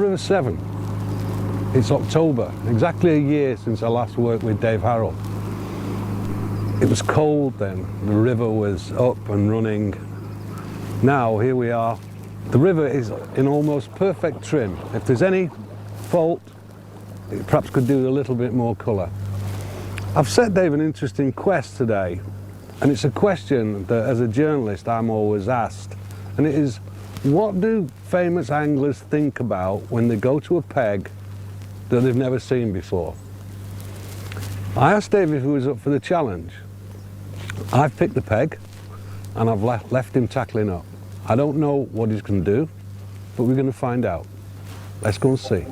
River Severn. It's October, exactly a year since I last worked with Dave Harrell. It was cold then, the river was up and running. Now, here we are. The river is in almost perfect trim. If there's any fault, it perhaps could do with a little bit more colour. I've set Dave an interesting quest today, and it's a question that as a journalist I'm always asked, and it is, what do famous anglers think about when they go to a peg that they've never seen before? I asked Dave if he was up for the challenge. I've picked the peg and I've left him tackling up. I don't know what he's going to do, but we're going to find out. Let's go and see.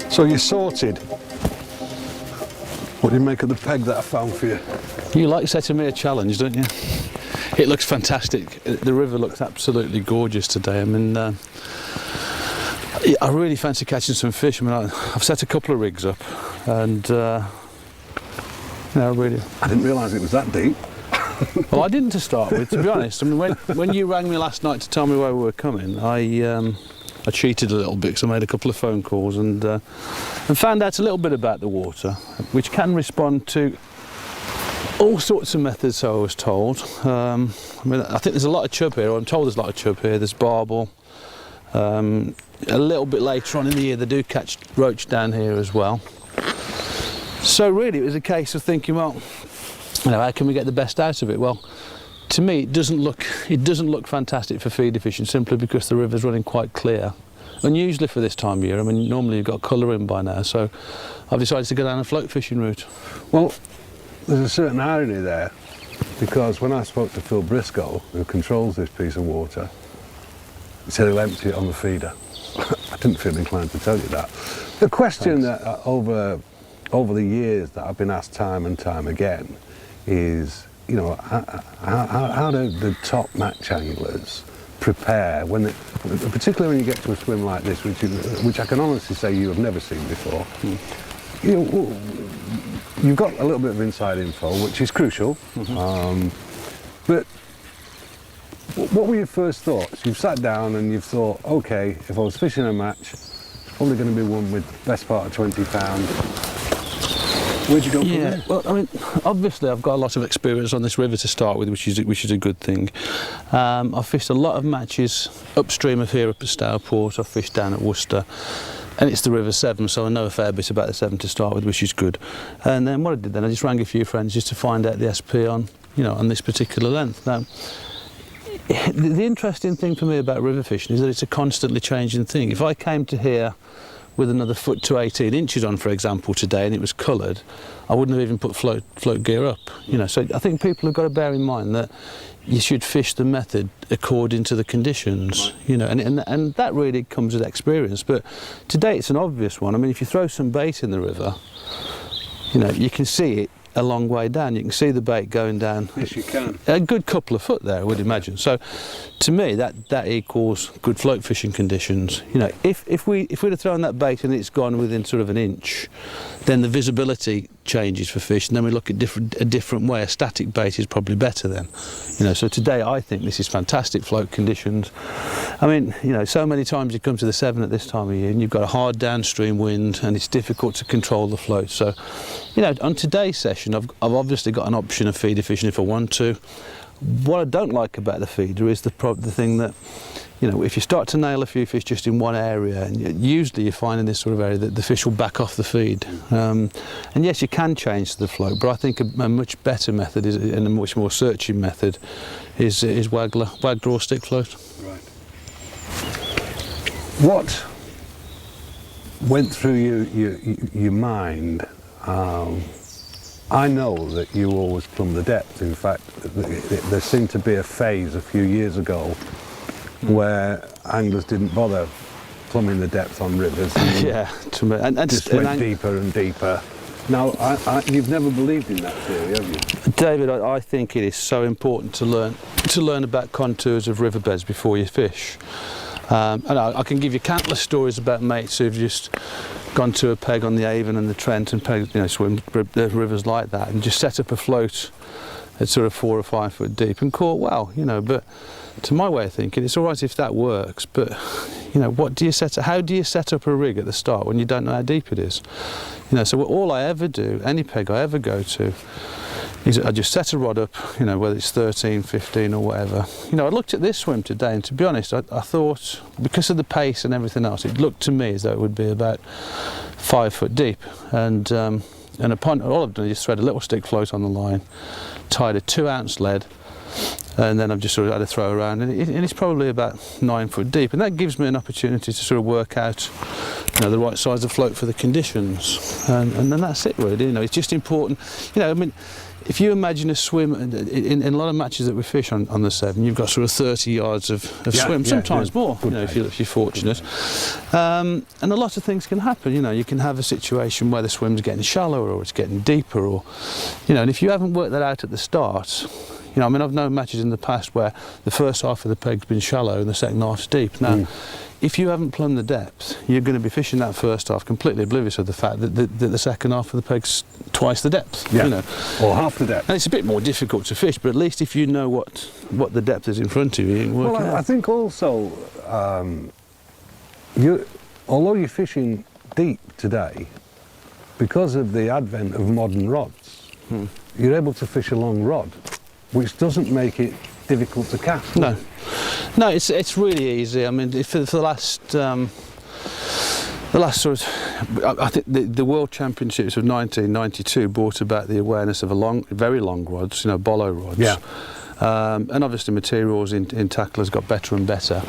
So you're sorted. What do you make of the peg that I found for you? You like setting me a challenge, don't you? It looks fantastic. The river looks absolutely gorgeous today. I mean, I really fancy catching some fish. I mean, I've set a couple of rigs up, and really. I didn't realise it was that deep. Well, I didn't to start with, to be honest. I mean, when you rang me last night to tell me where we were coming, I cheated a little bit because I made a couple of phone calls and found out a little bit about the water, which can respond to all sorts of methods, so I was told. I mean, I think there's a lot of chub here, or I'm told there's a lot of chub here. There's barbel. A little bit later on in the year they do catch roach down here as well. So really it was a case of thinking, well, how can we get the best out of it? Well, to me it doesn't look fantastic for feeder fishing, simply because the river's running quite clear. Unusually for this time of year. I mean, normally you've got colour in by now, so I've decided to go down a float fishing route. Well, there's a certain irony there, because when I spoke to Phil Briscoe, who controls this piece of water, he said he'll empty it on the feeder. I didn't feel inclined to tell you that. The question that over the years that I've been asked time and time again is, you know, how do the top match anglers prepare when, particularly when you get to a swim like this, which I can honestly say you have never seen before. You know, you've got a little bit of inside info, which is crucial. But what were your first thoughts? You've sat down and you've thought, okay, if I was fishing a match, it's probably going to be one with the best part of 20 pounds. Where'd you go from there? Well, I mean, obviously I've got a lot of experience on this river to start with, which is a good thing. I've fished a lot of matches upstream of here up at Stourport. I've fished down at Worcester, and it's the River Severn, so I know a fair bit about the Severn to start with, which is good. And then what I did then, I just rang a few friends just to find out the SP on, you know, on this particular length. Now, the interesting thing for me about river fishing is that it's a constantly changing thing. If I came to here with another foot to 18 inches on, for example, today, and it was coloured, I wouldn't have even put float gear up. You know, so I think people have got to bear in mind that you should fish the method according to the conditions. Right. You know, and that really comes with experience. But today it's an obvious one. I mean, if you throw some bait in the river, you know, you can see it a long way down. You can see the bait going down. Yes, you can. A good couple of foot there, I would imagine. So, to me, that equals good float fishing conditions. You know, if we'd have thrown that bait and it's gone within sort of an inch, then the visibility changes for fish, and then we look at a different way. A static bait is probably better then. You know, so today I think this is fantastic float conditions. I mean, you know, so many times you come to the Severn at this time of year and you've got a hard downstream wind and it's difficult to control the float. So, you know, on today's session I've obviously got an option of feeder fishing if I want to. What I don't like about the feeder is the thing that, you know, if you start to nail a few fish just in one area, and usually you find in this sort of area that the fish will back off the feed. And yes, you can change the float, but I think a much better method is, and a much more searching method is waggler or stick float. Right. What went through your mind? I know that you always plumb the depth. In fact, there seemed to be a phase a few years ago where anglers didn't bother plumbing the depth on rivers. Yeah, and just went deeper and deeper. Now, you've never believed in that theory, have you? David, I think it is so important to learn about contours of riverbeds before you fish. And I can give you countless stories about mates who've just gone to a peg on the Avon and the Trent and pegged, swim the rivers like that and just set up a float at sort of 4 or 5 foot deep and caught well, but to my way of thinking, it's all right if that works, but how do you set up a rig at the start when you don't know how deep it is? So all I ever do, any peg I ever go to, is I just set a rod up, whether it's 13, 15 or whatever. I looked at this swim today and to be honest, I thought, because of the pace and everything else, it looked to me as though it would be about 5 foot deep. And upon all I've done is just thread a little stick float on the line, tied a 2 ounce lead, and then I've just sort of had a throw around, and it's probably about 9 foot deep, and that gives me an opportunity to sort of work out the right size of float for the conditions, and then that's it really. It's just important, if you imagine a swim, in a lot of matches that we fish on the Severn, you've got sort of 30 yards of swim, sometimes more, if you're fortunate. And a lot of things can happen, you can have a situation where the swim's getting shallower or it's getting deeper, or, and if you haven't worked that out at the start, I've known matches in the past where the first half of the peg's been shallow and the second half's deep. Now, if you haven't plumbed the depth, you're going to be fishing that first half completely oblivious of the fact that the second half of the peg's twice the depth. Or half the depth. And it's a bit more difficult to fish, but at least if you know what the depth is in front of you, you can work it out. I think also, although you're fishing deep today, because of the advent of modern rods, you're able to fish a long rod, which doesn't make it difficult to cast. No, it's really easy. For the last sort of, I think the World Championships of 1992 brought about the awareness of very long rods, bolo rods. Yeah. And obviously materials in tackle has got better and better,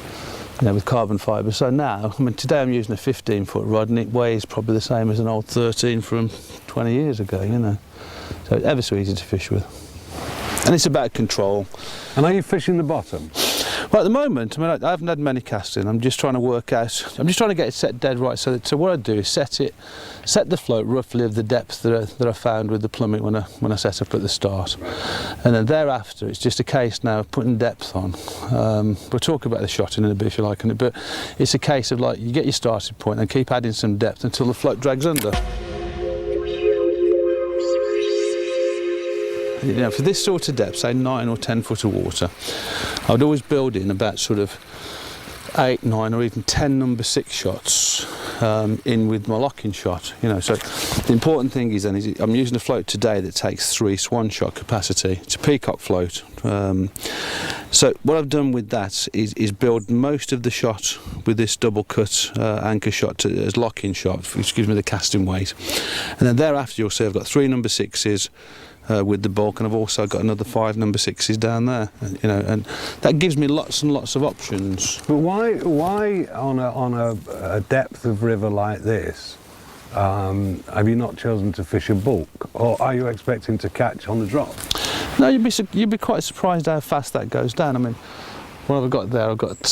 with carbon fibre. So now, today I'm using a 15-foot rod and it weighs probably the same as an old 13 from 20 years ago, So it's ever so easy to fish with. And it's about control. And are you fishing the bottom? Well, at the moment, I haven't had many casting. I'm just trying to work out, I'm just trying to get it set dead right. So what I do is set the float roughly of the depth that I found with the plumbing when I set up at the start. And then thereafter, it's just a case now of putting depth on. We'll talk about the shotting in a bit if you like, but it's a case of you get your starting point and keep adding some depth until the float drags under. For this sort of depth, say 9 or 10 foot of water, I would always build in about sort of 8, 9 or even 10 number 6 shots in with my locking shot. So the important thing is then I'm using a float today that takes 3 swan shot capacity. It's a peacock float. So what I've done with that is build most of the shot with this double cut anchor shot as locking shot, which gives me the casting weight. And then thereafter you'll see I've got 3 number 6s with the bulk, and I've also got another 5 number 6s down there, and that gives me lots and lots of options. But why on a depth of river like this have you not chosen to fish a bulk, or are you expecting to catch on the drop? No, you'd be quite surprised how fast that goes down. What have I got there? I've got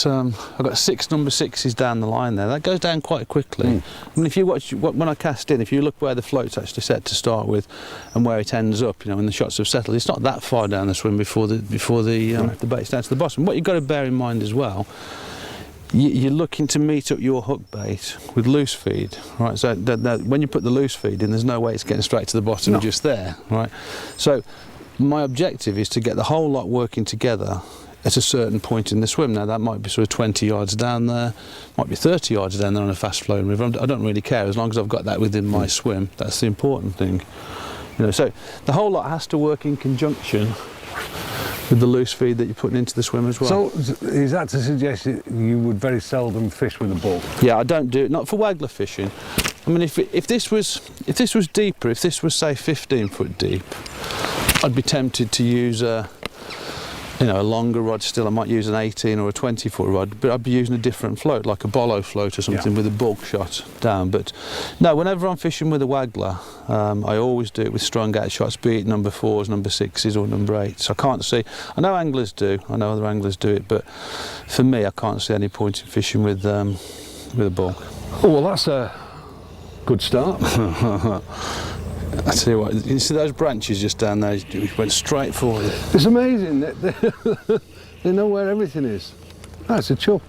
6 number 6s down the line there. That goes down quite quickly. If you watch when I cast in, if you look where the float's actually set to start with, and where it ends up, when the shots have settled, it's not that far down the swim before the bait's down to the bottom. What you've got to bear in mind as well, you're looking to meet up your hook bait with loose feed, right? So when you put the loose feed in, there's no way it's getting straight to the bottom just there, right? So my objective is to get the whole lot working together at a certain point in the swim. Now that might be sort of 20 yards down there, might be 30 yards down there on a fast flowing river. I don't really care, as long as I've got that within my swim. That's the important thing. So the whole lot has to work in conjunction with the loose feed that you're putting into the swim as well. So is that to suggest that you would very seldom fish with a bulk? Yeah, I don't do it, not for waggler fishing. If this was deeper, if this was say 15 foot deep, I'd be tempted to use a longer rod still. I might use an 18 or a 20 foot rod, but I'd be using a different float, like a bolo float or something with a bulk shot down. But no, whenever I'm fishing with a waggler, I always do it with strung out shots, be it number 4s, number 6s or number 8s. I can't see, I know anglers do, I know other anglers do it, but for me I can't see any point in fishing with a bulk. Oh, well, that's a good start. I tell you what, you see those branches just down there, you went straight for it. It's amazing that they know where everything is. That's a chub.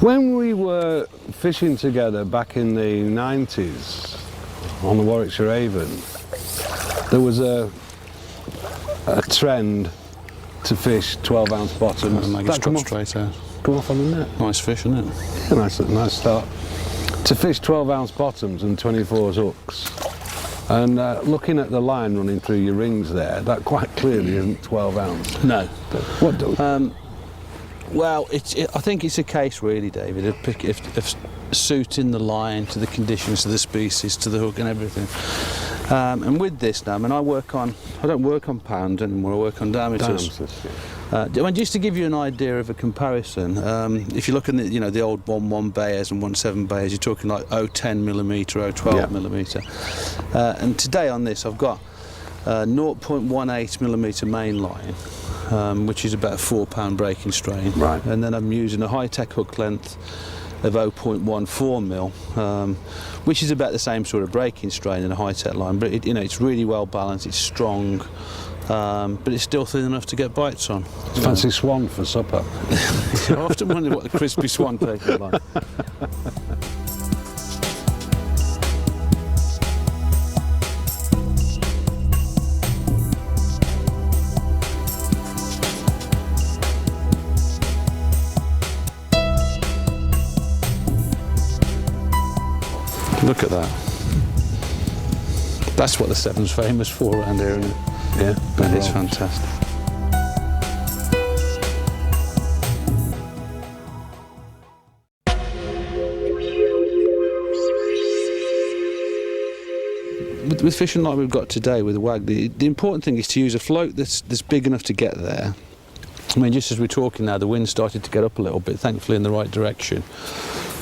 When we were fishing together back in the 90s on the Warwickshire Avon, there was a trend to fish 12-ounce bottoms. Make it drop straight out. Come off on the net. Nice fish, isn't it? Yeah, nice start. To fish 12-ounce bottoms and 24s hooks. And looking at the line running through your rings there, that quite clearly isn't 12-ounce. No. What do Well, I think it's a case really, David, of suiting the line to the conditions of the species, to the hook and everything. And with this now, I mean, I don't work on pounds anymore, I work on diameters. Just to give you an idea of a comparison, if you look at the old 1.1 bayers and 1.7 bayers, you're talking like 0.10 millimetre, 0.12 millimetre. And today on this, I've got 0.18 millimetre main line. Which is about a 4 pound breaking strain, right. And then I'm using a high-tech hook length of 0.14 mil, which is about the same sort of breaking strain in a high-tech line, but it's really well balanced, it's strong, but it's still thin enough to get bites on. Fancy swan for supper. I often wonder what the crispy swan tastes like. Look at that. That's what the Severn's famous for around here, isn't it? Yeah, that is fantastic. With fishing like we've got today with the wag, the important thing is to use a float that's big enough to get there. I mean, just as we're talking now, the wind started to get up a little bit, thankfully in the right direction.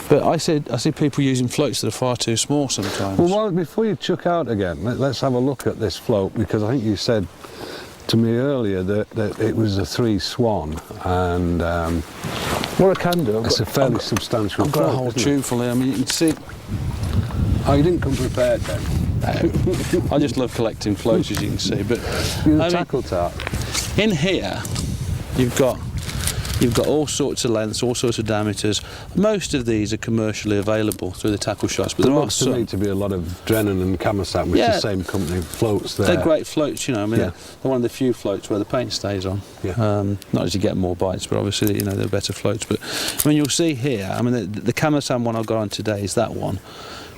But I see people using floats that are far too small sometimes. Well, before you chuck out again, let's have a look at this float, because I think you said to me earlier that it was a 3 Swan, and what I can do, it's a fairly substantial I've got float, a whole isn't it? tube full here. I mean, you can see. Oh, you didn't come prepared then? I just love collecting floats, as you can see. But You're a tackle tart. In here, you've got all sorts of lengths, all sorts of diameters. Most of these are commercially available through the tackle shops, but there are some. Looks to me to be a lot of Drennan and Camisat, which is the same company, floats there. They're great floats, I mean, they're one of the few floats where the paint stays on. Yeah. Not as you get more bites, but obviously, they're better floats. But I mean, you'll see here, I mean, the Camisat one I've got on today is that one.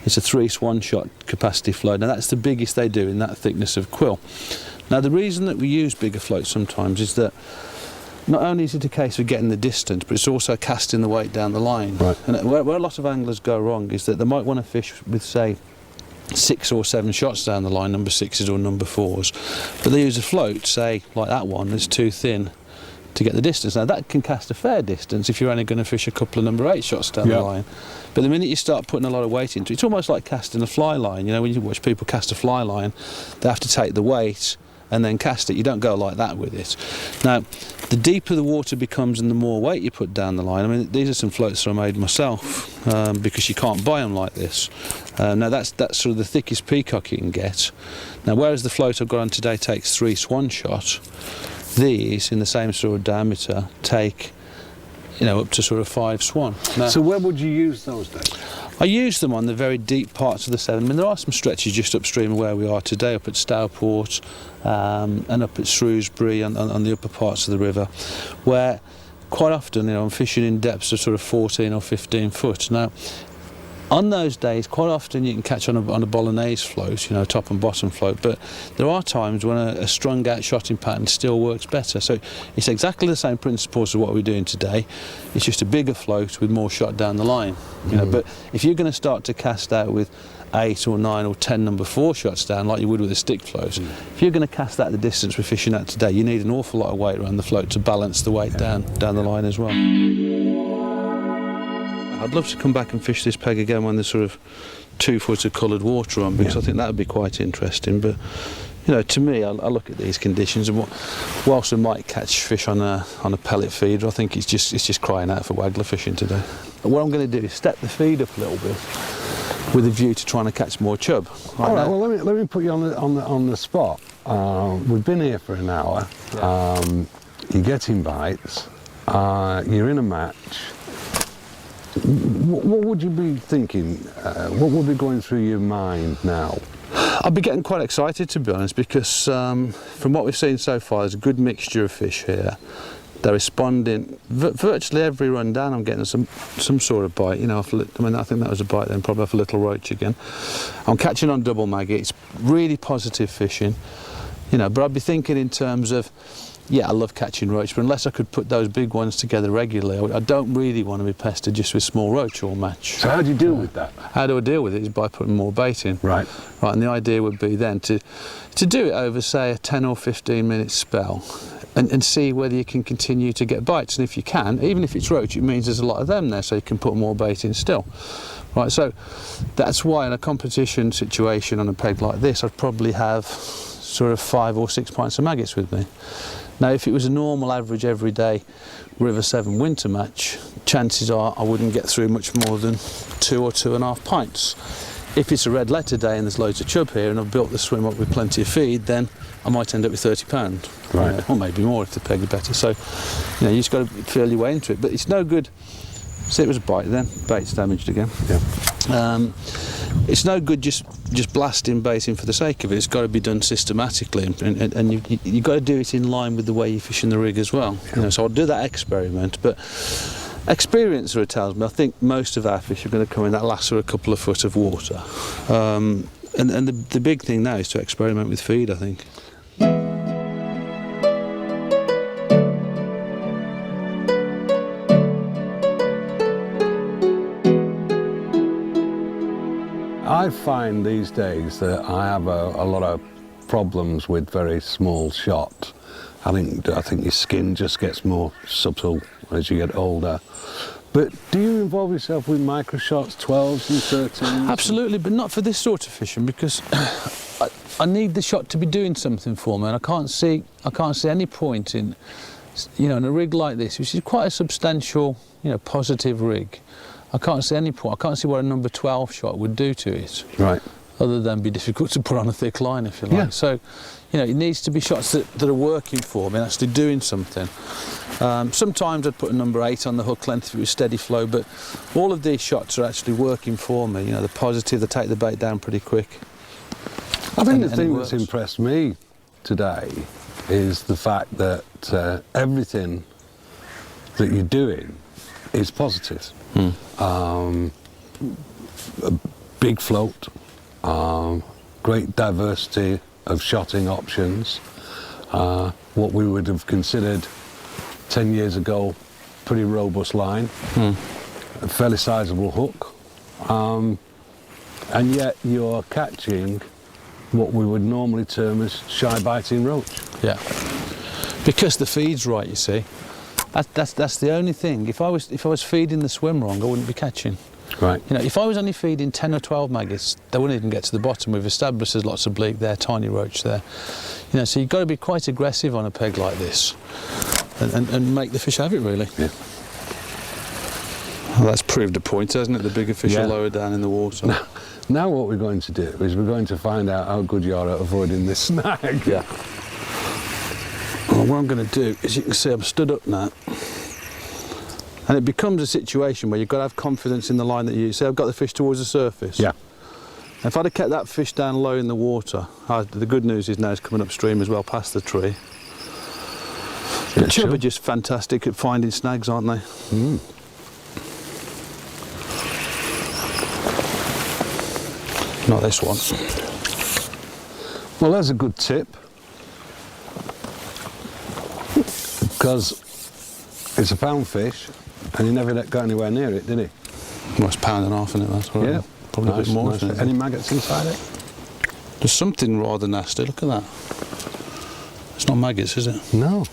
It's a 3 Swan shot capacity float. Now that's the biggest they do in that thickness of quill. Now the reason that we use bigger floats sometimes is that not only is it a case of getting the distance, but it's also casting the weight down the line. Right. And where a lot of anglers go wrong is that they might want to fish with, say, 6 or 7 shots down the line, number 6s or number 4s, but they use a float, say, like that one, that's too thin to get the distance. Now that can cast a fair distance if you're only going to fish a couple of number 8 shots down the line. But the minute you start putting a lot of weight into it, it's almost like casting a fly line. When you watch people cast a fly line, they have to take the weight and then cast it. You don't go like that with it. Now, the deeper the water becomes and the more weight you put down the line, I mean, these are some floats that I made myself, because you can't buy them like this. Now that's sort of the thickest peacock you can get. Now, whereas the float I've got on today takes 3 Swan shot, these, in the same sort of diameter, take up to sort of 5 Swan. Now, so where would you use those then? I use them on the very deep parts of the Severn. I mean, there are some stretches just upstream of where we are today, up at Stourport and up at Shrewsbury on the upper parts of the river, where quite often I'm fishing in depths of sort of 14 or 15 foot. Now, on those days, quite often you can catch on a bolognese float, top and bottom float, but there are times when a strung out shotting pattern still works better. So it's exactly the same principles as what we're doing today. It's just a bigger float with more shot down the line. But if you're going to start to cast out with 8 or 9 or 10 number 4 shots down like you would with a stick float, if you're going to cast that the distance we're fishing at today, you need an awful lot of weight around the float to balance the weight down the line as well. I'd love to come back and fish this peg again when there's sort of 2 foot of coloured water on, because I think that would be quite interesting. But to me, I look at these conditions, and whilst I might catch fish on a pellet feeder, I think it's just crying out for waggler fishing today. And what I'm going to do is step the feed up a little bit with a view to trying to catch more chub. All right. Well, let me put you on the spot. We've been here for an hour. You're getting bites. You're in a match. What would you be thinking? What would be going through your mind now? I'd be getting quite excited, to be honest, because from what we've seen so far, there's a good mixture of fish here. They're responding. Virtually every run down, I'm getting some sort of bite. You know, I think that was a bite then, probably off a little roach again. I'm catching on double maggot. It's really positive fishing, you know. But I'd be thinking in terms of, yeah, I love catching roach, but unless I could put those big ones together regularly, I don't really want to be pestered just with small roach all match. So how do you deal with that? How do I deal with it? Is by putting more bait in. Right. Right, and the idea would be then to do it over, say, a 10 or 15 minute spell. And see whether you can continue to get bites, and if you can, even if it's roach, it means there's a lot of them there, so you can put more bait in still. Right, so that's why in a competition situation on a peg like this, I'd probably have sort of 5 or 6 pints of maggots with me. Now, if it was a normal, average, everyday River 7 winter match, chances are I wouldn't get through much more than 2 or 2.5 pints. If it's a red letter day and there's loads of chub here and I've built the swim up with plenty of feed, then I might end up with 30 pounds, right, or maybe more if the peg are better. So, you know, you just got to feel your way into it. But it's no good. See, it was a bite then. Bait's damaged again. Yeah. It's no good just blasting bait in for the sake of it. It's got to be done systematically, and you've got to do it in line with the way you fish in the rig as well. Yeah. You know, so I'll do that experiment, but experience sort of tells me I think most of our fish are going to come in that last sort of couple of foot of water. And the big thing now is to experiment with feed, I think. I find these days that I have a lot of problems with very small shot. I think your skin just gets more subtle as you get older. But do you involve yourself with micro shots, 12s and 13s? Absolutely, but not for this sort of fishing, because I need the shot to be doing something for me, and I can't see any point in, you know, in a rig like this, which is quite a substantial, you know, positive rig. I can't see any point. I can't see what a number 12 shot would do to it. Right. Other than be difficult to put on a thick line, if you like. Yeah. So, you know, it needs to be shots that are working for me, actually doing something. Sometimes I'd put a number 8 on the hook length if it was steady flow, but all of these shots are actually working for me. You know, they're positive, they take the bait down pretty quick. I think the thing that's impressed me today is the fact that everything that you're doing is positive. A big float, great diversity of shotting options, what we would have considered 10 years ago pretty robust line, a fairly sizable hook, and yet you're catching what we would normally term as shy biting roach. Yeah, because the feed's right, you see. That's the only thing. If I was feeding the swim wrong, I wouldn't be catching. Right. You know, if I was only feeding 10 or 12 maggots, they wouldn't even get to the bottom. We've established there's lots of bleak there, tiny roach there. You know, so you've got to be quite aggressive on a peg like this, and make the fish have it, really. Yeah. Well, that's proved a point, hasn't it? The bigger fish are lower down in the water. Now what we're going to do is we're going to find out how good you are at avoiding this snag. Yeah. Well, what I'm going to do is, you can see I'm stood up now, and it becomes a situation where you've got to have confidence in the line that you use. Say I've got the fish towards the surface. Yeah. If I'd have kept that fish down low in the water, the good news is now it's coming upstream as well, past the tree. The chub are just fantastic at finding snags, aren't they? Mm. Not this one. Well, there's a good tip, because it's a pound fish and he never got anywhere near it, did he? Well, it's £1.5 in it, that's right. Yeah. Probably a bit more. Nice. Any maggots inside it? There's something rather nasty, look at that. It's not maggots, is it? No.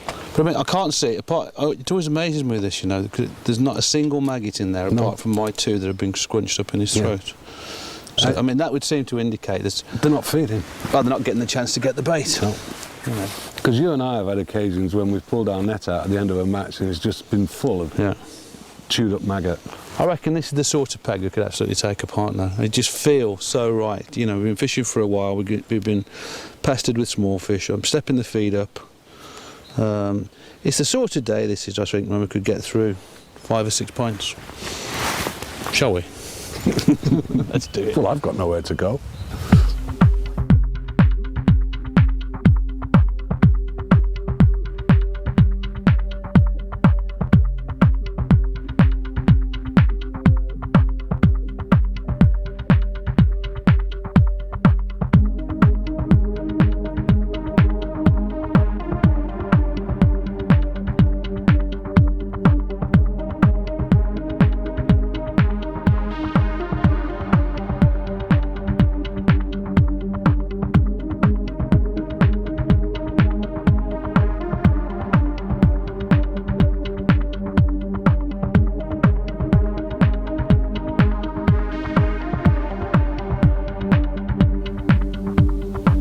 But I mean, I can't see it. It always amazes me this, you know, because there's not a single maggot in there apart from my 2 that have been scrunched up in his throat. So, I mean, that would seem to indicate that they're not feeding. Well, they're not getting the chance to get the bait. No. Because you and I have had occasions when we've pulled our net out at the end of a match and it's just been full of chewed up maggot. I reckon this is the sort of peg we could absolutely take apart now. It just feels so right. You know, we've been fishing for a while, we've been pestered with small fish. I'm stepping the feed up. It's the sort of day this is, I think, when we could get through 5 or 6 pints. Shall we? Let's do it. Well, I've got nowhere to go.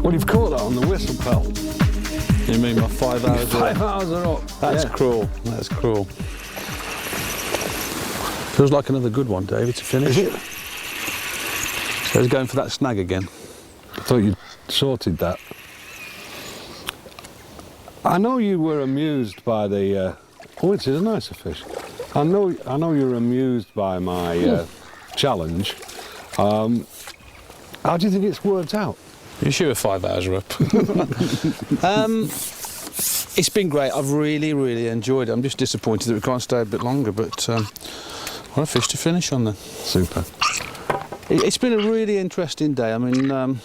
Well, you've caught that on the whistle, pal. You mean my 5 hours? 5 hours are up. That's Yeah. cruel. That's cruel. Feels like another good one, David, to finish. Is it? So he's going for that snag again. I thought you'd sorted that. I know you were amused by the. Oh, it is a nicer fish. I know you're amused by my challenge. How do you think it's worked out? You sure 5 hours are up? It's been great. I've really, really enjoyed it. I'm just disappointed that we can't stay a bit longer, but what a fish to finish on then. Super. It's been a really interesting day. I mean,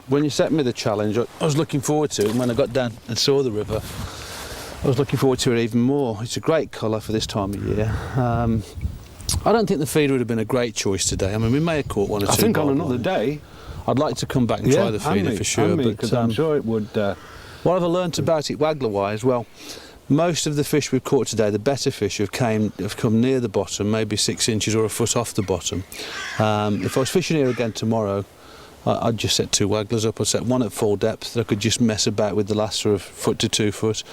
when you set me the challenge, I was looking forward to it, and when I got down and saw the river, I was looking forward to it even more. It's a great colour for this time of year. I don't think the feeder would have been a great choice today. I mean, we may have caught one or two. I think on barblines. another day. I'd like to come back and try the feeder for sure. Because I'm sure it would. What have I learnt about it waggler-wise? Well, most of the fish we've caught today, the better fish, have come near the bottom, maybe 6 inches or a foot off the bottom. If I was fishing here again tomorrow, I'd just set 2 wagglers up. I'd set one at full depth that I could just mess about with the last sort of foot to 2 foot,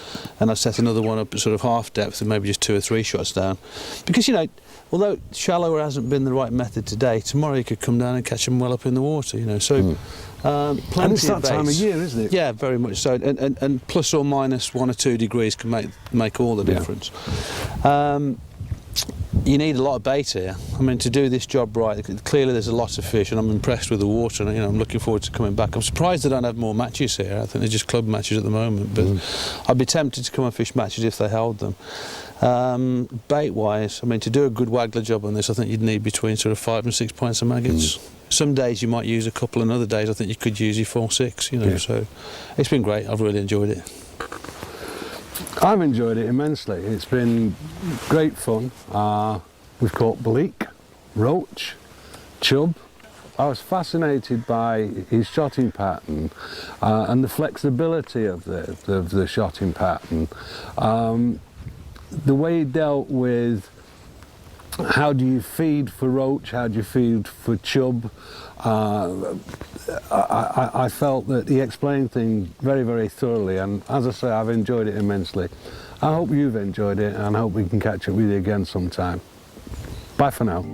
and I'd set another one up at sort of half depth and maybe just 2 or 3 shots down. Because, you know, although shallower hasn't been the right method today, tomorrow you could come down and catch them well up in the water, you know. So plenty and it's of that time of baits. year, isn't it? Yeah, very much so. And plus or minus 1 or 2 degrees can make all the difference. You need a lot of bait here. I mean, to do this job right, clearly there's a lot of fish, and I'm impressed with the water, and, you know, I'm looking forward to coming back. I'm surprised they don't have more matches here. I think they're just club matches at the moment, but I'd be tempted to come and fish matches if they held them. Bait-wise, I mean, to do a good waggler job on this, I think you'd need between sort of 5 and 6 pints of maggots. Some days you might use a couple, and other days I think you could use your 4, 6, you know. Yeah. So it's been great. I've really enjoyed it. I've enjoyed it immensely. It's been great fun. We've caught bleak, roach, chub. I was fascinated by his shotting pattern and the flexibility of the shotting pattern. The way he dealt with how do you feed for roach, how do you feed for chub. I felt that he explained things very, very thoroughly, and as I say, I've enjoyed it immensely. I hope you've enjoyed it, and I hope we can catch up with you again sometime. Bye for now.